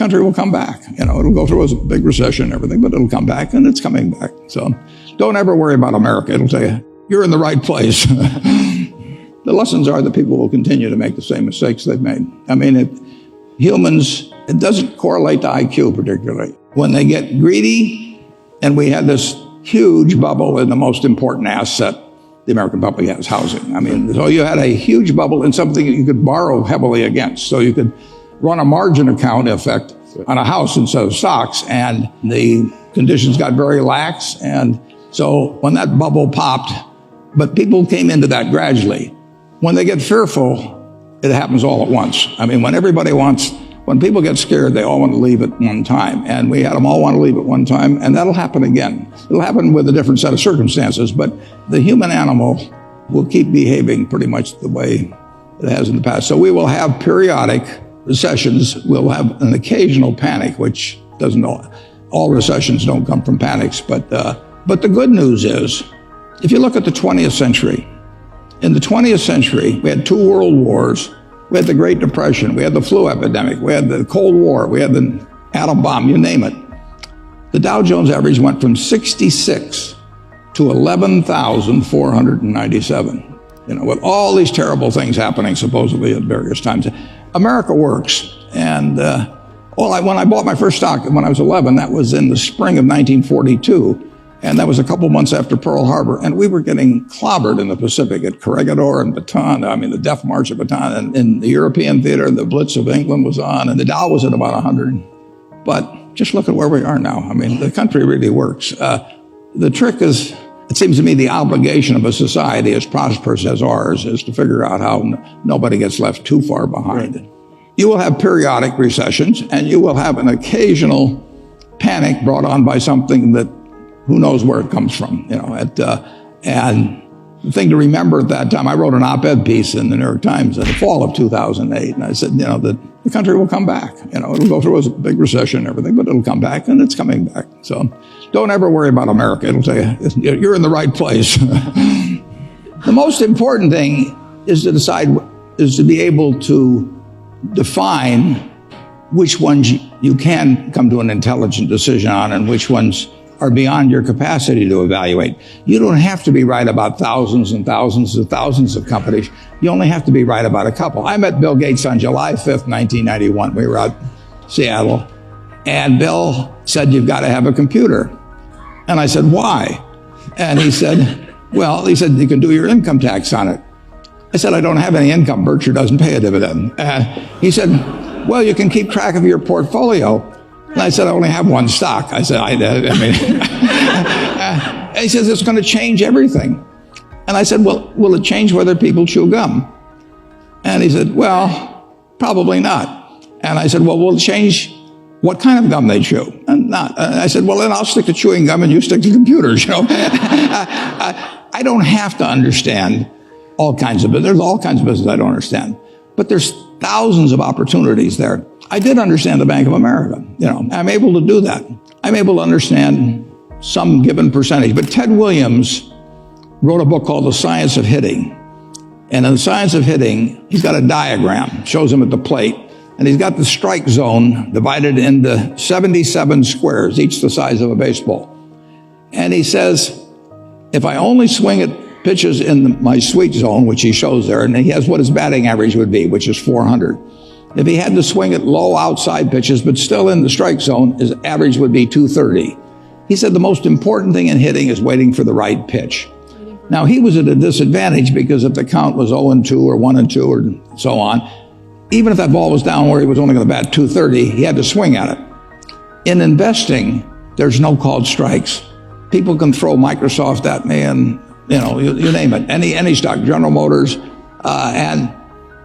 country will come back. It'll go through a big recession and everything, but it'll come back, and it's coming back. So don't ever worry about America. It'll tell you, you're in the right place. The lessons are that people will continue to make the same mistakes they've made. Humans, it doesn't correlate to IQ particularly. When they get greedy, and we had this huge bubble in the most important asset the American public has, housing. So you had a huge bubble in something that you could borrow heavily against. So you could run a margin account effect on a house instead of stocks, and the conditions got very lax. And so when that bubble popped, but people came into that gradually. When they get fearful, it happens all at once. When people get scared, they all want to leave at one time. And we had them all want to leave at one time, and that'll happen again. It'll happen with a different set of circumstances, but the human animal will keep behaving pretty much the way it has in the past. So we will have periodic recessions. We'll have an occasional panic, which doesn't all recessions don't come from panics. But the good news is, if you look at the 20th century, in the 20th century, we had 2 world wars. We had the Great Depression, we had the flu epidemic, we had the Cold War, we had the atom bomb, you name it. The Dow Jones average went from 66 to 11,497, with all these terrible things happening supposedly at various times. America works. And when I bought my first stock when I was 11, that was in the spring of 1942. And that was a couple months after Pearl Harbor. And we were getting clobbered in the Pacific at Corregidor and Bataan. The Death March of Bataan. And in the European theater, the Blitz of England was on. And the Dow was at about 100. But just look at where we are now. The country really works. The trick is, it seems to me, the obligation of a society as prosperous as ours is to figure out how nobody gets left too far behind. Right. You will have periodic recessions, and you will have an occasional panic brought on by something that who knows where it comes from, and the thing to remember at that time, I wrote an op-ed piece in the New York Times in the fall of 2008, and I said, the country will come back. It'll go through a big recession and everything, but it'll come back, and it's coming back. So don't ever worry about America. It'll tell you, you're in the right place. The most important thing is to be able to define which ones you can come to an intelligent decision on and which ones are beyond your capacity to evaluate. You don't have to be right about thousands and thousands and thousands of companies. You only have to be right about a couple. I met Bill Gates on July 5th, 1991. We were out in Seattle, and Bill said, you've got to have a computer. And I said, why? And he said, you can do your income tax on it. I said, I don't have any income. Berkshire doesn't pay a dividend. He said, well, you can keep track of your portfolio. And I said, I only have one stock. I said, he says, it's going to change everything. And I said, well, will it change whether people chew gum? And he said, well, probably not. And I said, well, will it change what kind of gum they chew? And not. And I said, well, then I'll stick to chewing gum and you stick to computers, I don't have to understand all kinds of business. There's all kinds of business I don't understand. But there's thousands of opportunities there. I did understand the Bank of America. I'm able to do that. I'm able to understand some given percentage. But Ted Williams wrote a book called The Science of Hitting. And in The Science of Hitting, he's got a diagram, shows him at the plate. And he's got the strike zone divided into 77 squares, each the size of a baseball. And he says, if I only swing at pitches in my sweet zone, which he shows there, and he has what his batting average would be, which is 400. If he had to swing at low outside pitches, but still in the strike zone, his average would be 230. He said the most important thing in hitting is waiting for the right pitch. Now, he was at a disadvantage because if the count was 0-2 or 1-2 or so on, even if that ball was down where he was only going to bat 230, he had to swing at it. In investing, there's no called strikes. People can throw Microsoft at me and, you name it, any stock, General Motors, and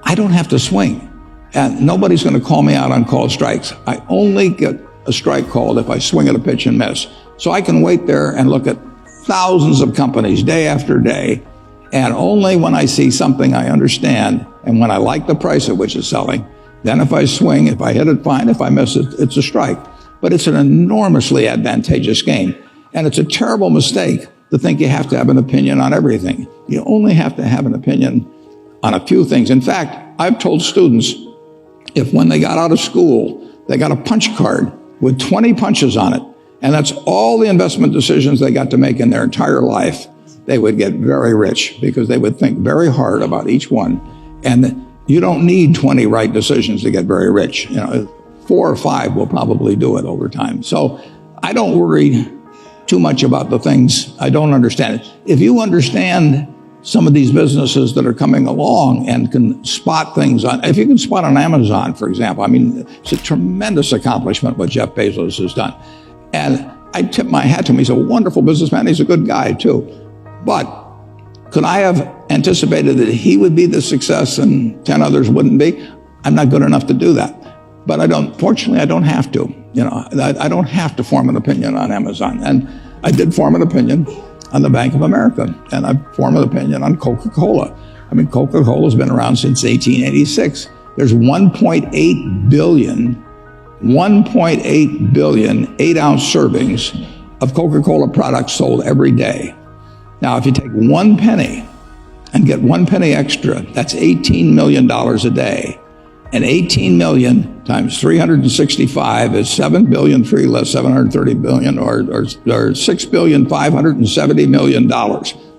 I don't have to swing. And nobody's going to call me out on called strikes. I only get a strike called if I swing at a pitch and miss. So I can wait there and look at thousands of companies day after day. And only when I see something I understand and when I like the price at which it's selling, then if I swing, if I hit it, fine. If I miss it, it's a strike. But it's an enormously advantageous game. And it's a terrible mistake to think you have to have an opinion on everything. You only have to have an opinion on a few things. In fact, I've told students, if when they got out of school, They got a punch card with 20 punches on it. And that's all the investment decisions they got to make in their entire life. They would get very rich because they would think very hard about each one. And you don't need 20 right decisions to get very rich. 4 or 5 will probably do it over time. So I don't worry too much about the things I don't understand. If you understand some of these businesses that are coming along and can spot things if you can spot on Amazon, for example, it's a tremendous accomplishment what Jeff Bezos has done. And I tip my hat to him. He's a wonderful businessman. He's a good guy too. But could I have anticipated that he would be the success and 10 others wouldn't be? I'm not good enough to do that. But fortunately, I don't have to. I don't have to form an opinion on Amazon. And I did form an opinion on the Bank of America. And I formed an opinion on Coca-Cola. Coca-Cola's been around since 1886. There's 1.8 billion 8-ounce servings of Coca-Cola products sold every day. Now, if you take 1 penny and get 1 penny extra, that's $18 million a day. And 18 million times 365 is 7 billion, 3 less 730 billion, or $6,570 million.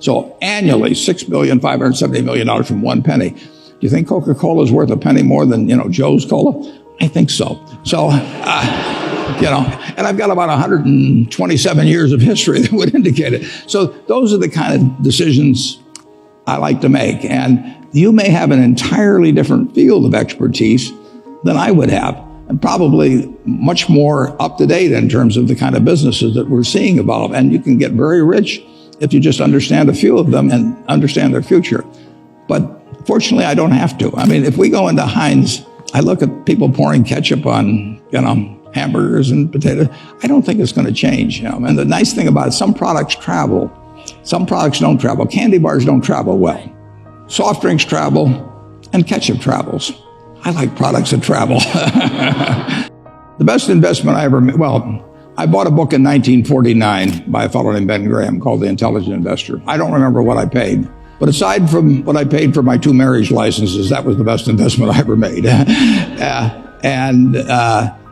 So annually, $6,570 million from 1 penny. Do you think Coca-Cola is worth a penny more than, Joe's Cola? I think so. So, and I've got about 127 years of history that would indicate it. So those are the kind of decisions I like to make. And you may have an entirely different field of expertise than I would have, and probably much more up to date in terms of the kind of businesses that we're seeing evolve. And you can get very rich if you just understand a few of them and understand their future. But fortunately, I don't have to. If we go into Heinz, I look at people pouring ketchup on, hamburgers and potatoes. I don't think it's going to change. And the nice thing about it, some products travel, some products don't travel. Candy bars don't travel well. Soft drinks travel, and ketchup travels. I like products that travel. The best investment I ever made, I bought a book in 1949 by a fellow named Ben Graham called The Intelligent Investor. I don't remember what I paid, but aside from what I paid for my 2 marriage licenses, that was the best investment I ever made.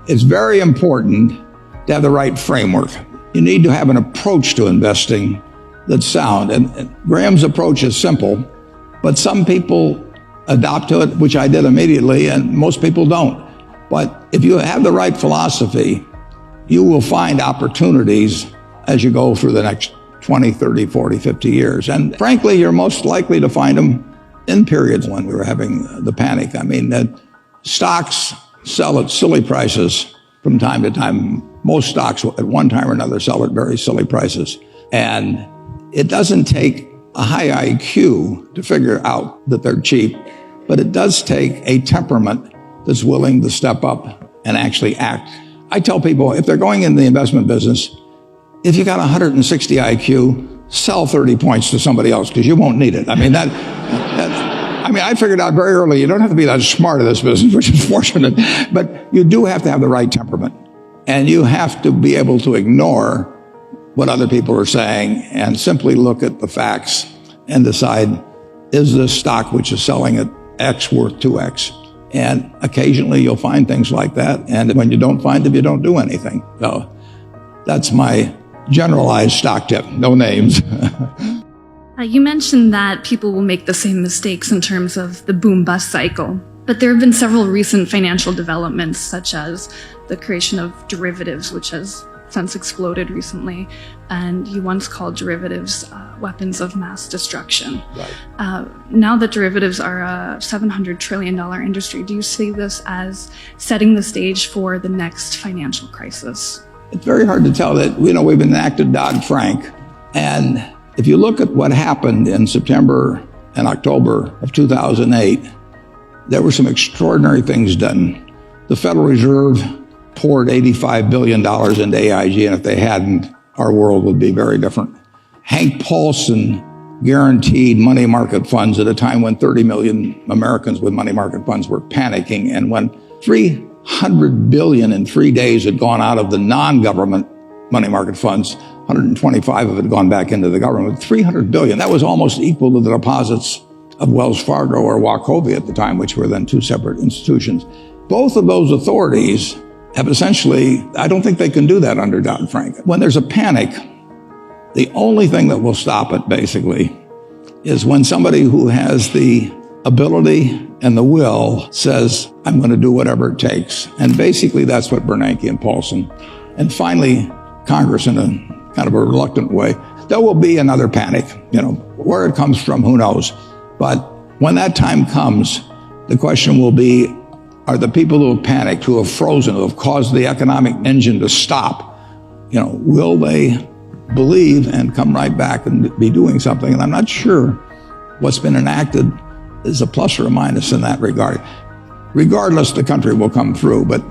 It's very important to have the right framework. You need to have an approach to investing that's sound. And Graham's approach is simple, but some people adopt to it, which I did immediately, and most people don't. But if you have the right philosophy, you will find opportunities as you go through the next 20, 30, 40, 50 years. And frankly, you're most likely to find them in periods when we were having the panic. Stocks sell at silly prices from time to time. Most stocks at one time or another sell at very silly prices. And it doesn't take a high IQ to figure out that they're cheap, but it does take a temperament that's willing to step up and actually act. I tell people, if they're going into the investment business, if you got 160 IQ, sell 30 points to somebody else because you won't need it. I figured out very early, you don't have to be that smart in this business, which is fortunate, but you do have to have the right temperament. And you have to be able to ignore what other people are saying and simply look at the facts and decide, is this stock which is selling at X worth 2X? And occasionally you'll find things like that. And when you don't find them, you don't do anything. So that's my generalized stock tip, no names. You mentioned that people will make the same mistakes in terms of the boom-bust cycle. But there have been several recent financial developments, such as the creation of derivatives, which has since exploded recently, and you once called derivatives weapons of mass destruction. Right. Now that derivatives are a $700 trillion industry, do you see this as setting the stage for the next financial crisis? It's very hard to tell that, we've enacted Dodd-Frank, and if you look at what happened in September and October of 2008, there were some extraordinary things done. The Federal Reserve poured $85 billion into AIG, and if they hadn't, our world would be very different. Hank Paulson guaranteed money market funds at a time when 30 million Americans with money market funds were panicking, and when $300 billion in 3 days had gone out of the non-government money market funds, 125 of it had gone back into the government. $300 billion, that was almost equal to the deposits of Wells Fargo or Wachovia at the time, which were then two separate institutions. Both of those authorities have essentially, I don't think they can do that under Dodd-Frank. When there's a panic, the only thing that will stop it, basically, is when somebody who has the ability and the will says, I'm going to do whatever it takes. And basically, that's what Bernanke and Paulson, and finally, Congress in a kind of a reluctant way. There will be another panic. Where it comes from, who knows? But when that time comes, the question will be, are the people who have panicked, who have frozen, who have caused the economic engine to stop, will they believe and come right back and be doing something? And I'm not sure what's been enacted is a plus or a minus in that regard. Regardless, the country will come through, but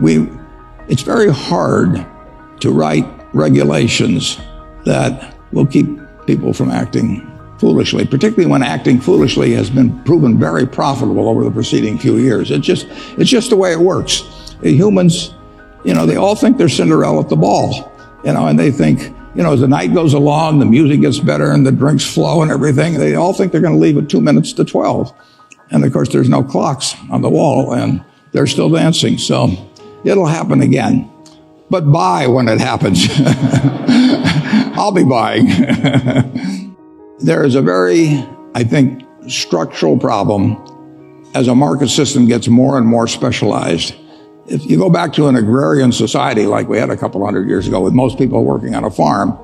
it's very hard to write regulations that will keep people from acting foolishly, particularly when acting foolishly has been proven very profitable over the preceding few years. It's just the way it works. Humans, they all think they're Cinderella at the ball, and they think, as the night goes along, the music gets better and the drinks flow and everything, they all think they're going to leave at 2 minutes to 12. And of course, there's no clocks on the wall and they're still dancing. So it'll happen again. But buy when it happens. I'll be buying. There is a very, I think, structural problem as a market system gets more and more specialized. If you go back to an agrarian society like we had a couple hundred years ago with most people working on a farm,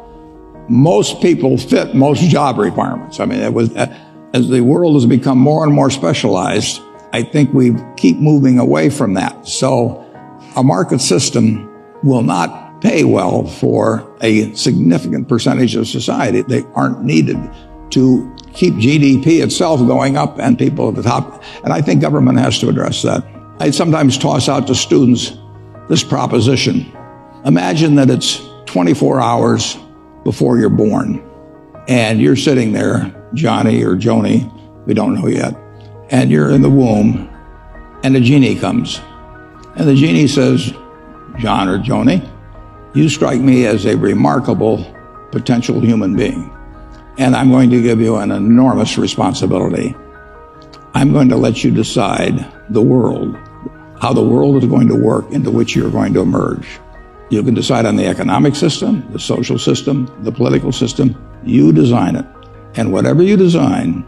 most people fit most job requirements. I mean, it was, as the world has become more and more specialized, I think we keep moving away from that. So a market system will not pay well for a significant percentage of society. They aren't needed to keep GDP itself going up and people at the top. And I think government has to address that. I sometimes toss out to students this proposition. Imagine that it's 24 hours before you're born and you're sitting there, Johnny or Joni, we don't know yet, and you're in the womb and a genie comes. And the genie says, John or Joni, you strike me as a remarkable potential human being, and I'm going to give you an enormous responsibility. I'm going to let you decide the world, how the world is going to work into which you're going to emerge. You can decide on the economic system, the social system, the political system. You design it. And whatever you design,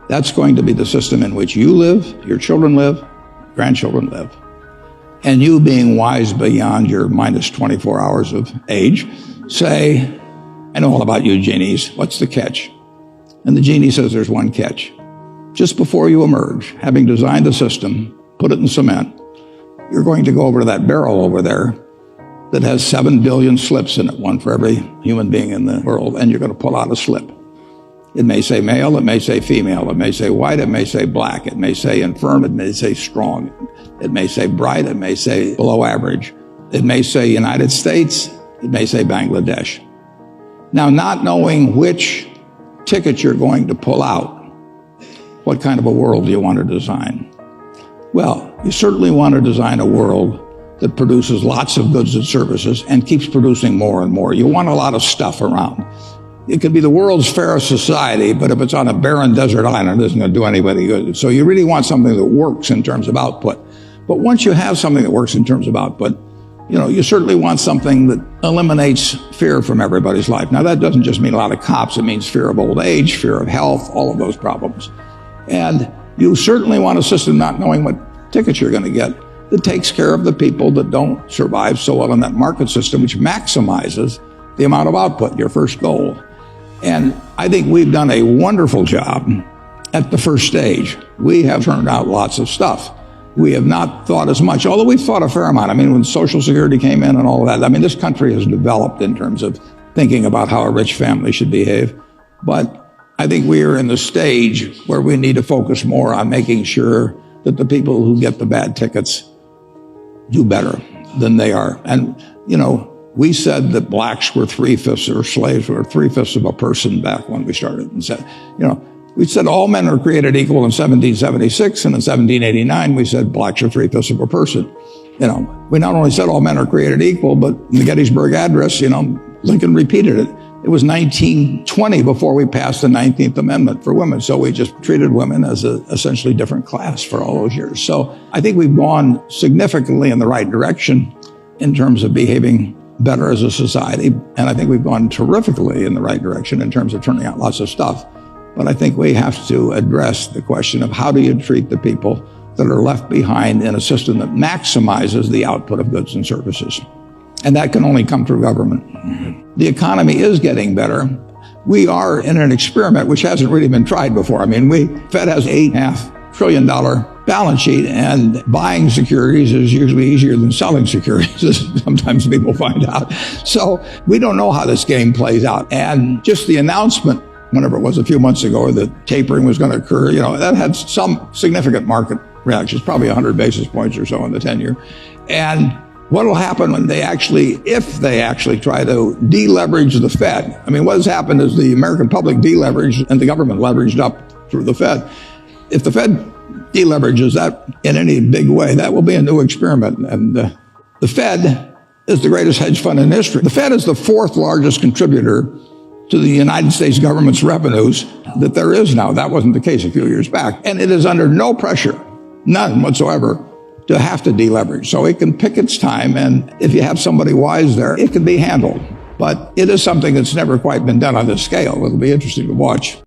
that's going to be the system in which you live, your children live, grandchildren live. And you, being wise beyond your minus 24 hours of age, say, I know all about you, genies. What's the catch? And the genie says there's one catch. Just before you emerge, having designed the system, put it in cement, you're going to go over to that barrel over there that has 7 billion slips in it, one for every human being in the world, and you're going to pull out a slip. It may say male, it may say female, it may say white, it may say black, it may say infirm, it may say strong, it may say bright, it may say below average, it may say United States, it may say Bangladesh. Now, not knowing which ticket you're going to pull out, what kind of a world do you want to design? Well, you certainly want to design a world that produces lots of goods and services and keeps producing more and more. You want a lot of stuff around. It could be the world's fairest society, but if it's on a barren desert island, it isn't going to do anybody good. So you really want something that works in terms of output. But once you have something that works in terms of output, you certainly want something that eliminates fear from everybody's life. Now, that doesn't just mean a lot of cops. It means fear of old age, fear of health, all of those problems. And you certainly want a system not knowing what tickets you're going to get that takes care of the people that don't survive so well in that market system, which maximizes the amount of output, your first goal. And I think we've done a wonderful job at the first stage. We have turned out lots of stuff. We have not thought as much, although we've thought a fair amount. I mean, when Social Security came in and all of that, I mean, this country has developed in terms of thinking about how a rich family should behave. But I think we are in the stage where we need to focus more on making sure that the people who get the bad tickets do better than they are. And, we said that blacks were 3/5 or slaves were 3/5 of a person back when we started. And said, we said all men are created equal in 1776, and in 1789 we said blacks are 3/5 of a person. We not only said all men are created equal, but in the Gettysburg Address, Lincoln repeated it. It was 1920 before we passed the 19th Amendment for women. So we just treated women as a essentially different class for all those years. So I think we've gone significantly in the right direction. in terms of behaving better as a society. And I think we've gone terrifically in the right direction in terms of turning out lots of stuff. But I think we have to address the question of how do you treat the people that are left behind in a system that maximizes the output of goods and services. And that can only come through government. The economy is getting better. We are in an experiment which hasn't really been tried before. I mean, Fed has $8.5 trillion balance sheet, and buying securities is usually easier than selling securities, as sometimes people find out. So we don't know how this game plays out. And just the announcement, whenever it was a few months ago, that tapering was going to occur, that had some significant market reactions, probably 100 basis points or so in the 10-year. And what will happen when if they actually try to deleverage the Fed? I mean, what has happened is the American public deleveraged and the government leveraged up through the Fed. If the Fed deleverages that in any big way, that will be a new experiment. And the Fed is the greatest hedge fund in history. The Fed is the fourth largest contributor to the United States government's revenues that there is now. That wasn't the case a few years back. And it is under no pressure, none whatsoever, to have to deleverage. So it can pick its time, and if you have somebody wise there, it can be handled. But it is something that's never quite been done on this scale. It'll be interesting to watch.